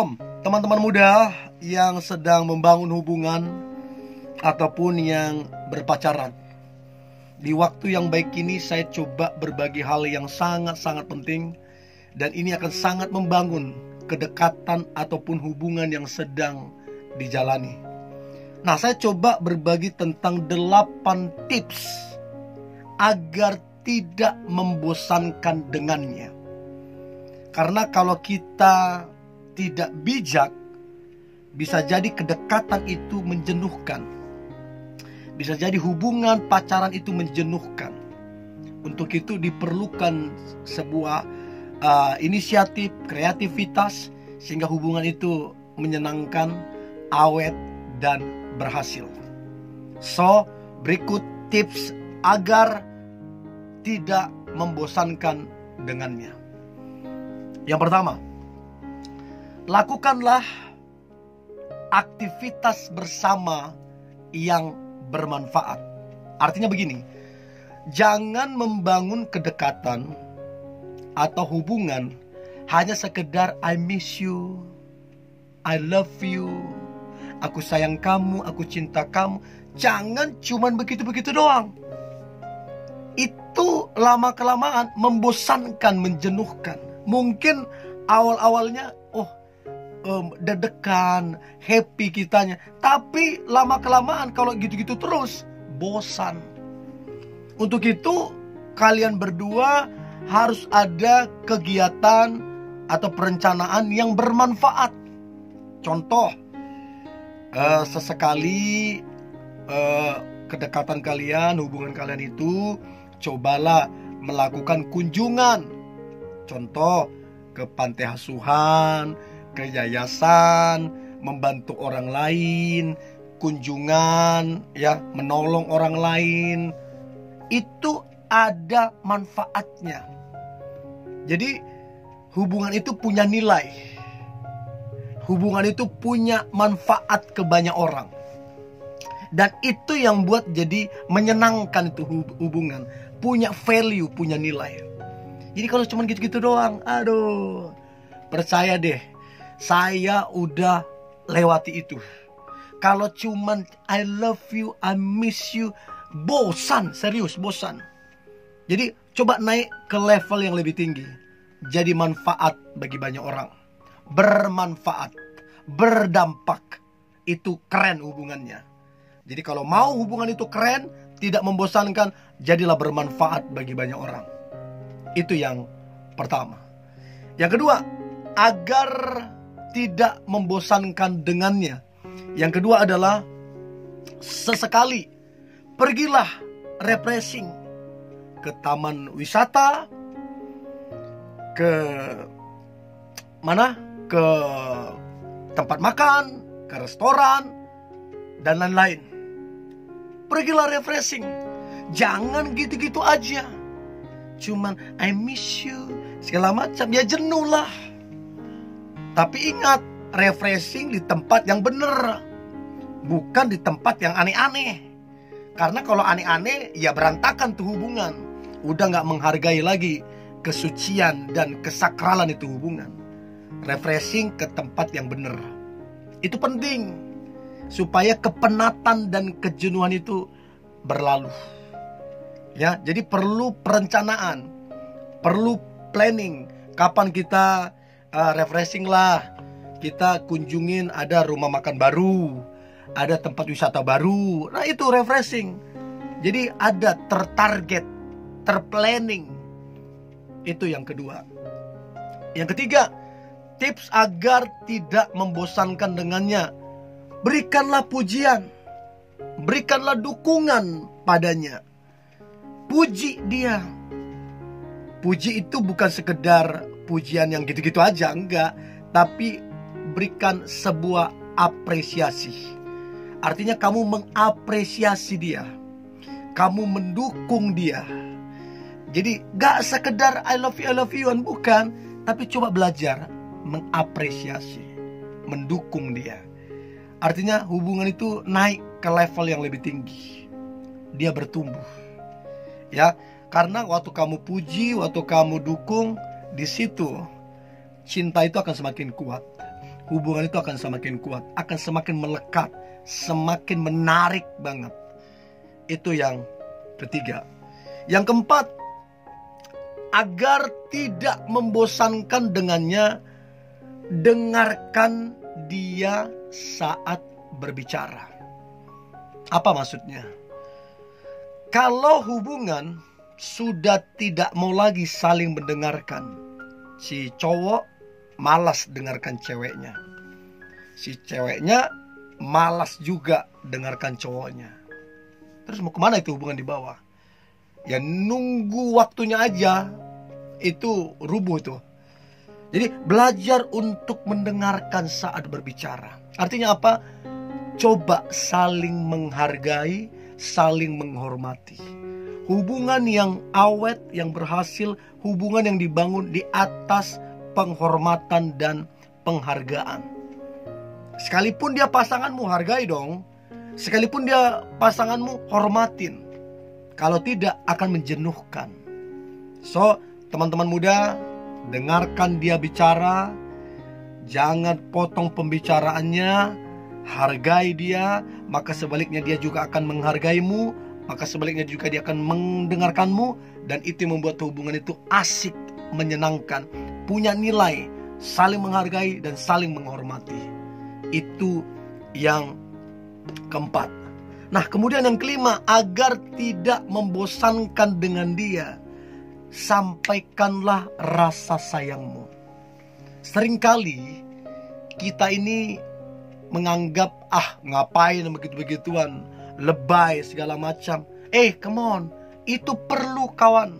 Shalom, teman-teman muda yang sedang membangun hubungan ataupun yang berpacaran. Di waktu yang baik ini saya coba berbagi hal yang sangat-sangat penting, dan ini akan sangat membangun kedekatan ataupun hubungan yang sedang dijalani. Nah, saya coba berbagi tentang 8 tips agar tidak membosankan dengannya. Karena kalau kita tidak bijak, bisa jadi kedekatan itu menjenuhkan. Bisa jadi hubungan pacaran itu menjenuhkan. Untuk itu diperlukan sebuah inisiatif, kreativitas, sehingga hubungan itu menyenangkan, awet, dan berhasil. So, berikut tips agar tidak membosankan dengannya. Yang pertama, lakukanlah aktivitas bersama yang bermanfaat. Artinya begini, jangan membangun kedekatan atau hubungan hanya sekedar I miss you, I love you, aku sayang kamu, aku cinta kamu. Jangan cuman begitu-begitu doang. Itu lama-kelamaan membosankan, menjenuhkan. Mungkin awal-awalnya deg-degan, happy kitanya, tapi lama-kelamaan kalau gitu-gitu terus bosan. Untuk itu kalian berdua harus ada kegiatan atau perencanaan yang bermanfaat. Contoh, sesekali kedekatan kalian, hubungan kalian itu cobalah melakukan kunjungan. Contoh, ke pantai asuhan, ke yayasan, membantu orang lain, kunjungan, ya, menolong orang lain. Itu ada manfaatnya. Jadi hubungan itu punya nilai. Hubungan itu punya manfaat ke banyak orang. Dan itu yang buat jadi menyenangkan itu hubungan. Punya value, punya nilai. Jadi kalau cuma gitu-gitu doang, aduh, percaya deh, saya udah lewati itu. Kalau cuman I love you, I miss you, bosan, serius bosan. Jadi coba naik ke level yang lebih tinggi. Jadi manfaat bagi banyak orang. Bermanfaat, berdampak. Itu keren hubungannya. Jadi kalau mau hubungan itu keren, tidak membosankan, jadilah bermanfaat bagi banyak orang. Itu yang pertama. Yang kedua, agar tidak membosankan dengannya. Yang kedua adalah sesekali pergilah refreshing ke taman wisata, ke mana? Ke tempat makan, ke restoran, dan lain-lain. Pergilah refreshing. Jangan gitu-gitu aja. Cuman I miss you, segala macam, ya jenuh lah. Tapi ingat, refreshing di tempat yang bener, bukan di tempat yang aneh-aneh. Karena kalau aneh-aneh, ya berantakan tuh hubungan. Udah gak menghargai lagi kesucian dan kesakralan itu hubungan. Refreshing ke tempat yang bener, itu penting, supaya kepenatan dan kejenuhan itu berlalu. Ya, jadi perlu perencanaan, perlu planning. Kapan kita refreshing lah, kita kunjungin ada rumah makan baru, ada tempat wisata baru. Nah, itu refreshing. Jadi ada tertarget, terplanning. Itu yang kedua. Yang ketiga, tips agar tidak membosankan dengannya. Berikanlah pujian, berikanlah dukungan padanya. Puji dia. Puji itu bukan sekedar pujian yang gitu-gitu aja, enggak. Tapi berikan sebuah apresiasi. Artinya kamu mengapresiasi dia, kamu mendukung dia. Jadi gak sekedar I love you, bukan. Tapi coba belajar mengapresiasi, mendukung dia. Artinya hubungan itu naik ke level yang lebih tinggi. Dia bertumbuh. Ya, karena waktu kamu puji, waktu kamu dukung, di situ cinta itu akan semakin kuat. hubungan itu akan semakin kuat, akan semakin melekat, semakin menarik banget. Itu yang ketiga. Yang keempat, agar tidak membosankan dengannya, dengarkan dia saat berbicara. Apa maksudnya? Kalau hubungan sudah tidak mau lagi saling mendengarkan, si cowok malas dengarkan ceweknya, si ceweknya malas juga dengarkan cowoknya. Terus mau kemana itu hubungan di bawah? Ya nunggu waktunya aja, itu rubuh tuh. Jadi belajar untuk mendengarkan saat berbicara. Artinya apa? Coba saling menghargai, saling menghormati. Hubungan yang awet, yang berhasil, hubungan yang dibangun di atas penghormatan dan penghargaan. Sekalipun dia pasanganmu, hargai dong. Sekalipun dia pasanganmu, hormatin. Kalau tidak, akan menjenuhkan. So, teman-teman muda, dengarkan dia bicara. Jangan potong pembicaraannya. Hargai dia, maka sebaliknya dia juga akan menghargaimu. Maka sebaliknya juga dia akan mendengarkanmu. Dan itu membuat hubungan itu asik, menyenangkan, punya nilai, saling menghargai dan saling menghormati. Itu yang keempat. Nah, kemudian yang kelima, agar tidak membosankan dengan dia, sampaikanlah rasa sayangmu. Seringkali kita ini menganggap, ngapain begitu-begituan, lebay segala macam. Come on, itu perlu kawan.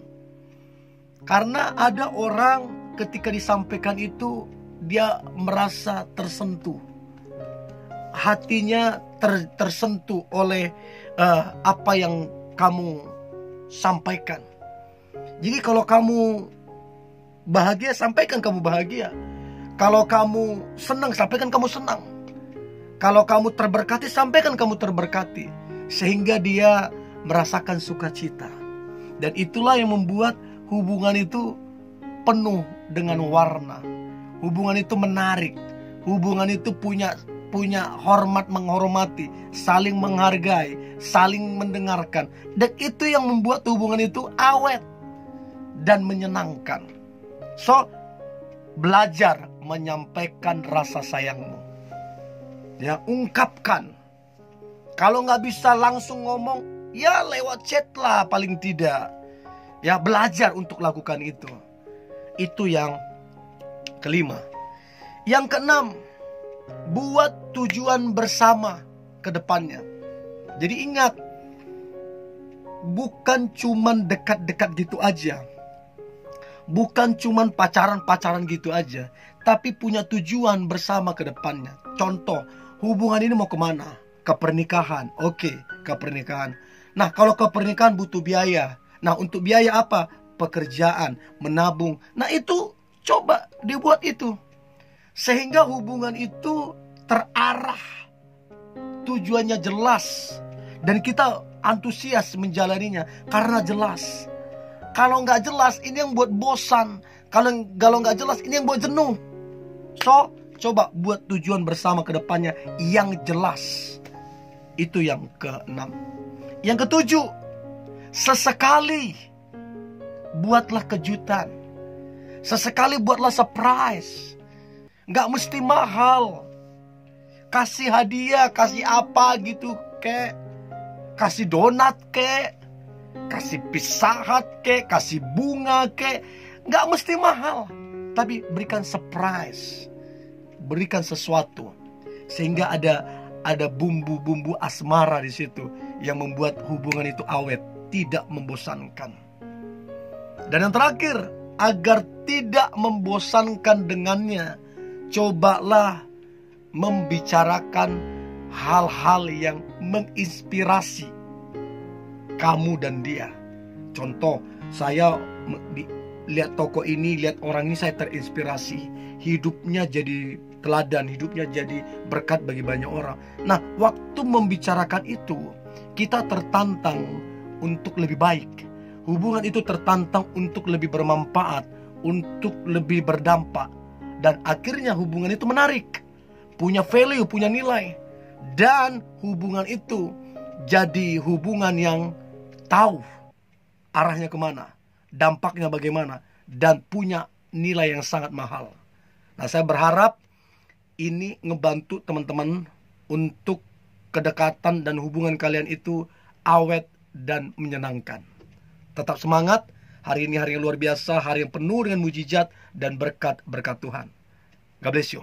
Karena ada orang ketika disampaikan itu, dia merasa tersentuh. Hatinya tersentuh oleh apa yang kamu sampaikan. Jadi kalau kamu bahagia, sampaikan kamu bahagia. Kalau kamu senang, sampaikan kamu senang. Kalau kamu terberkati, sampaikan kamu terberkati. Sehingga dia merasakan sukacita. Dan itulah yang membuat hubungan itu penuh dengan warna. Hubungan itu menarik. Hubungan itu punya hormat menghormati, saling menghargai, saling mendengarkan. Dan itu yang membuat hubungan itu awet dan menyenangkan. So, belajar menyampaikan rasa sayangmu. Ya, ungkapkan. Kalau nggak bisa langsung ngomong, ya lewat chat lah paling tidak. Ya, belajar untuk lakukan itu. Itu yang kelima. Yang keenam, buat tujuan bersama ke depannya. Jadi ingat, bukan cuman dekat-dekat gitu aja. Bukan cuman pacaran-pacaran gitu aja. Tapi punya tujuan bersama ke depannya. Contoh, hubungan ini mau kemana? Ke pernikahan. Oke, ke pernikahan. Nah, kalau ke pernikahan butuh biaya. Nah, untuk biaya apa? Pekerjaan, menabung. Nah, itu coba dibuat itu. Sehingga hubungan itu terarah, tujuannya jelas, dan kita antusias menjalaninya karena jelas. Kalau nggak jelas, ini yang buat bosan. Kalau nggak jelas, ini yang buat jenuh. So, coba buat tujuan bersama ke depannya yang jelas. Itu yang keenam. Yang ketujuh, sesekali buatlah kejutan. Sesekali buatlah surprise. Gak mesti mahal. Kasih hadiah, kasih apa gitu kek. Kasih donat kek. Kasih Pizza Hut kek. Kasih bunga kek. Gak mesti mahal. Tapi berikan surprise. Berikan sesuatu. Sehingga ada bumbu-bumbu asmara di situ. Yang membuat hubungan itu awet. Tidak membosankan. Dan yang terakhir, agar tidak membosankan dengannya, cobalah membicarakan hal-hal yang menginspirasi kamu dan dia. Contoh, saya lihat toko ini, lihat orang ini, saya terinspirasi. Hidupnya jadi teladan, hidupnya jadi berkat bagi banyak orang. Nah, waktu membicarakan itu, kita tertantang untuk lebih baik. Hubungan itu tertantang untuk lebih bermanfaat, untuk lebih berdampak. Dan akhirnya hubungan itu menarik. punya value, punya nilai. Dan hubungan itu jadi hubungan yang tahu arahnya kemana, dampaknya bagaimana, dan punya nilai yang sangat mahal. Nah, saya berharap ini ngebantu teman-teman untuk kedekatan dan hubungan kalian itu awet dan menyenangkan. Tetap semangat. Hari ini hari yang luar biasa, hari yang penuh dengan mujizat dan berkat-berkat Tuhan. God bless you.